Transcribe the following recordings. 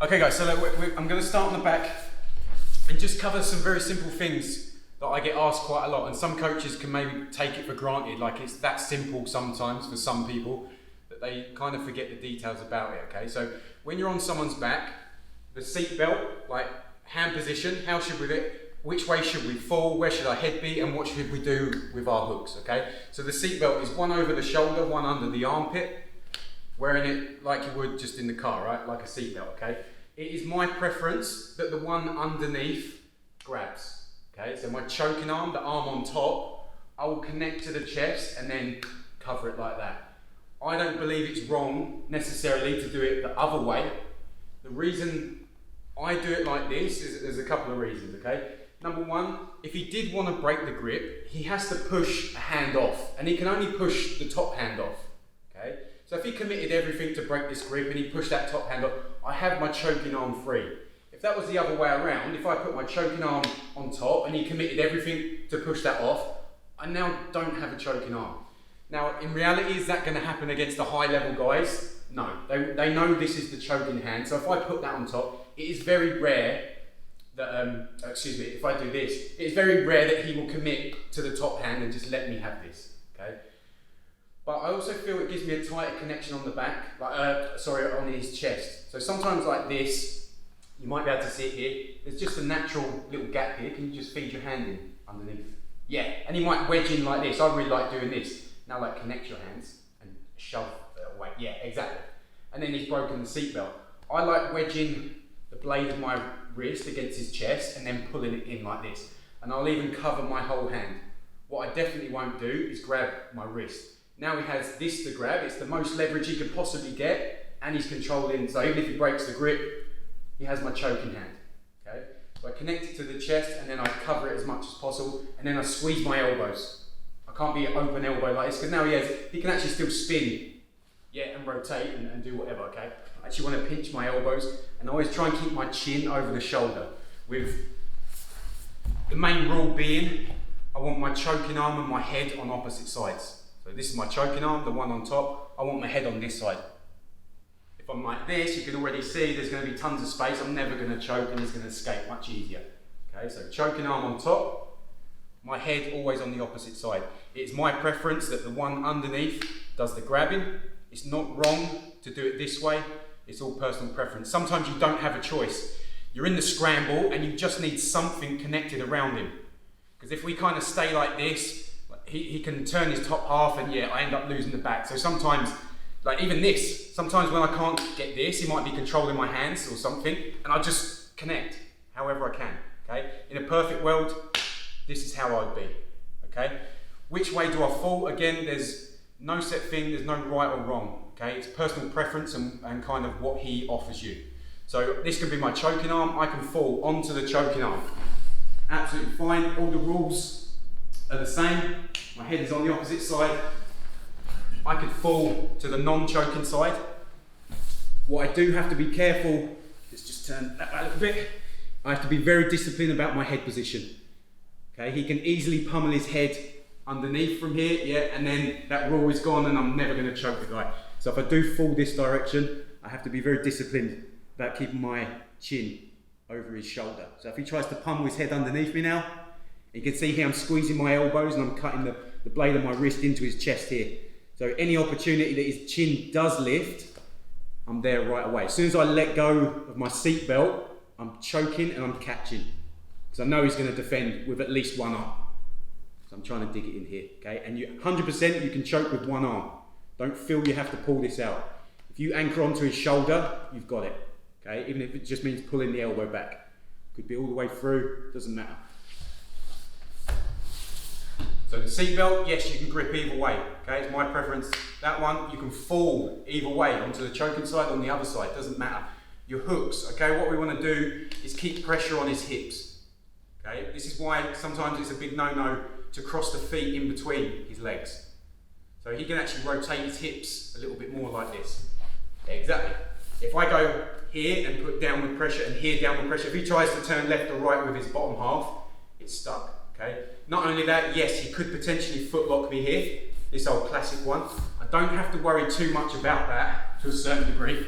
Okay guys, so I'm going to start on the back and just cover some very simple things that I get asked quite a lot, and some coaches can maybe take it for granted, like it's that simple sometimes for some people that they kind of forget the details about it. Okay, so when you're on someone's back, the seat belt, like hand position, how should we do it? Which way should we fall? Where should our head be? And what should we do with our hooks? Okay, so the seat belt is one over the shoulder, one under the armpit, wearing it like you would just in the car, right? Like a seat belt. Okay. It is my preference that the one underneath grabs. Okay, so my choking arm, the arm on top, I will connect to the chest and then cover it like that. I don't believe it's wrong necessarily to do it the other way. The reason I do it like this is there's a couple of reasons. Okay. Number one, if he did want to break the grip, he has to push a hand off, and he can only push the top hand off. Okay. So if he committed everything to break this grip and he pushed that top hand off, I have my choking arm free. If that was the other way around, if I put my choking arm on top and he committed everything to push that off, I now don't have a choking arm. Now, in reality, is that going to happen against the high level guys? No, they know this is the choking hand. So if I put that on top, it is very rare that, if I do this, it's very rare that he will commit to the top hand and just let me have this, okay? But I also feel it gives me a tighter connection on the back, on his chest. So sometimes like this, you might be able to see it here. There's just a natural little gap here. Can you just feed your hand in underneath? Yeah, and he might wedge in like this. I really like doing this. Now like connect your hands and shove it away. Yeah, exactly. And then he's broken the seatbelt. I like wedging the blade of my wrist against his chest and then pulling it in like this. And I'll even cover my whole hand. What I definitely won't do is grab my wrist. Now he has this to grab, it's the most leverage he could possibly get, and he's controlling, so even if he breaks the grip, he has my choking hand, okay? So I connect it to the chest, and then I cover it as much as possible, and then I squeeze my elbows. I can't be an open elbow like this, because now he can actually still spin, yeah, and rotate and do whatever, okay? I actually want to pinch my elbows, and I always try and keep my chin over the shoulder, with the main rule being, I want my choking arm and my head on opposite sides. So this is my choking arm, the one on top. I want my head on this side. If I'm like this, you can already see there's going to be tons of space. I'm never going to choke and it's going to escape much easier. Okay, so choking arm on top, my head always on the opposite side. It's my preference that the one underneath does the grabbing. It's not wrong to do it this way. It's all personal preference. Sometimes you don't have a choice. You're in the scramble and you just need something connected around him. Because if we kind of stay like this, he can turn his top half and yeah, I end up losing the back. So sometimes, like even this, sometimes when I can't get this, he might be controlling my hands or something, and I'll just connect however I can, okay? In a perfect world, this is how I'd be, okay? Which way do I fall? Again, there's no set thing, there's no right or wrong, okay? It's personal preference and kind of what he offers you. So this can be my choking arm, I can fall onto the choking arm. Absolutely fine, all the rules are the same. My head is on the opposite side. I could fall to the non-choking side. What I do have to be careful, let's just turn that back a little bit. I have to be very disciplined about my head position. Okay, he can easily pummel his head underneath from here, yeah, and then that raw is gone and I'm never going to choke the guy. So if I do fall this direction, I have to be very disciplined about keeping my chin over his shoulder. So if he tries to pummel his head underneath me now, you can see here I'm squeezing my elbows and I'm cutting the blade of my wrist into his chest here. So any opportunity that his chin does lift, I'm there right away. As soon as I let go of my seat belt, I'm choking and I'm catching. Because I know he's going to defend with at least one arm. So I'm trying to dig it in here, okay? And 100% you can choke with one arm. Don't feel you have to pull this out. If you anchor onto his shoulder, you've got it, okay? Even if it just means pulling the elbow back. Could be all the way through, doesn't matter. So the seatbelt, yes, you can grip either way, okay? It's my preference. That one, you can fall either way, onto the choking side, on the other side, doesn't matter. Your hooks, okay, what we want to do is keep pressure on his hips, okay? This is why sometimes it's a big no-no to cross the feet in between his legs. So he can actually rotate his hips a little bit more like this. Yeah, exactly. If I go here and put downward pressure and here downward pressure, if he tries to turn left or right with his bottom half, it's stuck. Okay. Not only that, yes, he could potentially footlock me here, this old classic one. I don't have to worry too much about that to a certain degree.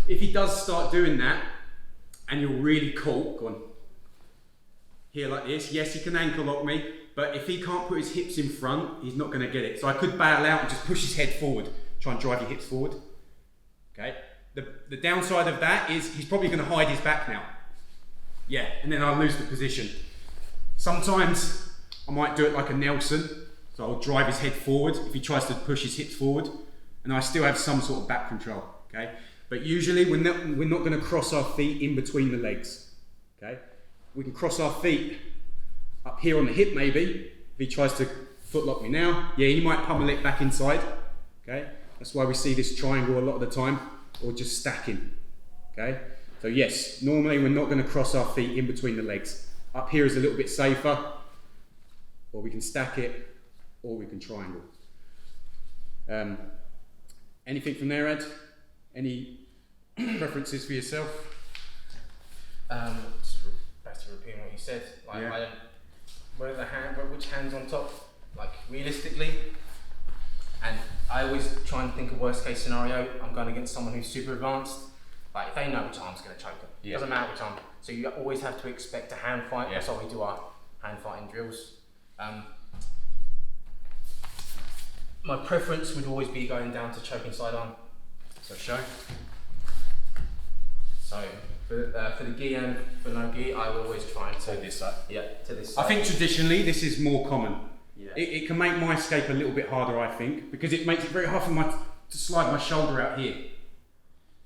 if he does start doing that, and you're really caught, go on, here like this, yes, he can ankle lock me, but if he can't put his hips in front, he's not going to get it. So I could bail out and just push his head forward, try and drive your hips forward. Okay. The downside of that is he's probably going to hide his back now. Yeah, and then I'll lose the position. Sometimes I might do it like a Nelson, so I'll drive his head forward if he tries to push his hips forward, and I still have some sort of back control. Okay. But usually we're not going to cross our feet in between the legs. Okay. We can cross our feet up here on the hip maybe. If he tries to foot lock me now, yeah, he might pummel it back inside. Okay. That's why we see this triangle a lot of the time, or just stacking. Okay. So yes, normally we're not going to cross our feet in between the legs. Up here is a little bit safer, or we can stack it, or we can triangle. Anything from there, Ed? Any preferences for yourself? Just back to repeating what you said. Like, Yeah. Which hand's on top? Like realistically, and I always try and think of worst case scenario. I'm going against someone who's super advanced. Like if they know which arm's going to choke them, it doesn't matter which arm. So you always have to expect a hand fight. That's why we do our hand fighting drills. My preference would always be going down to choking side arm. So show. So for the gi and for no gi, I will always try and So this side. Yeah, to this side. I think traditionally this is more common. Yeah. It can make my escape a little bit harder, I think, because it makes it very hard to slide my shoulder out here.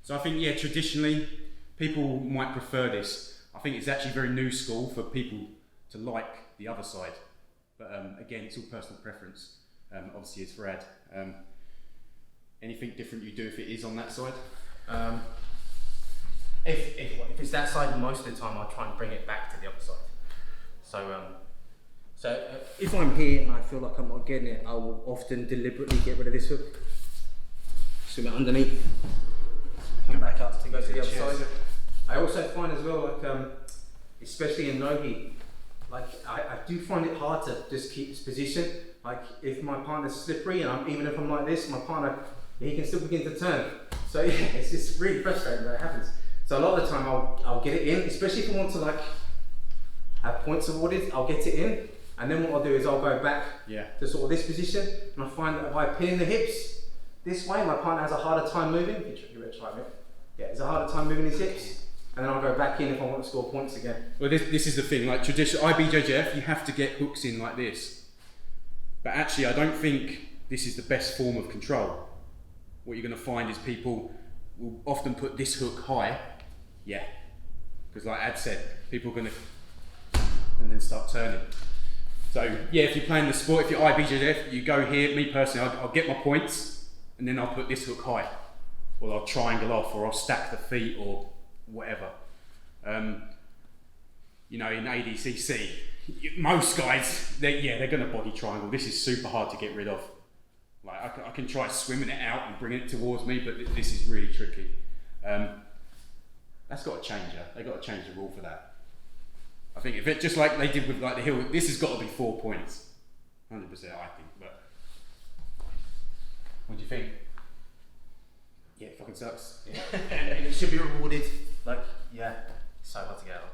So I think, yeah, traditionally people might prefer this. I think it's actually very new school for people to like the other side. But again, it's all personal preference. Obviously, it's for Ed. Anything different you do if it is on that side? If it's that side, most of the time I'll try and bring it back to the other side. So if I'm here and I feel like I'm not getting it, I will often deliberately get rid of this hook, swim it underneath, come back up to go to the other side. I also find as well, like especially in no-gi, like I do find it hard to just keep this position. Like if my partner's slippery and even if I'm like this, my partner, he can still begin to turn. So yeah, it's just really frustrating that it happens. So a lot of the time I'll get it in, especially if I want to like have points awarded, I'll get it in. And then what I'll do is I'll go back to sort of this position, and I find that if I pin the hips this way, my partner has a harder time moving. You better try it. Yeah, it's a harder time moving his hips. And then I'll go back in if I want to score points again. Well, this is the thing, like traditional IBJJF, you have to get hooks in like this. But actually, I don't think this is the best form of control. What you're going to find is people will often put this hook high, because like Ad said, people are going to, and then start turning. So yeah, if you're playing the sport, if you're IBJJF, you go here, me personally, I'll get my points, and then I'll put this hook high. Or I'll triangle off, or I'll stack the feet, or whatever. You know, in ADCC, most guys, they're going to body triangle. This is super hard to get rid of. Like I can try swimming it out and bringing it towards me, but this is really tricky. That's got to change. They've got to change the rule for that. I think if it just like they did with like the hill, this has got to be 4 points, 100%. I think. But what do you think? Yeah, it fucking sucks. Yeah. and it should be rewarded. Like, so hard to get out of.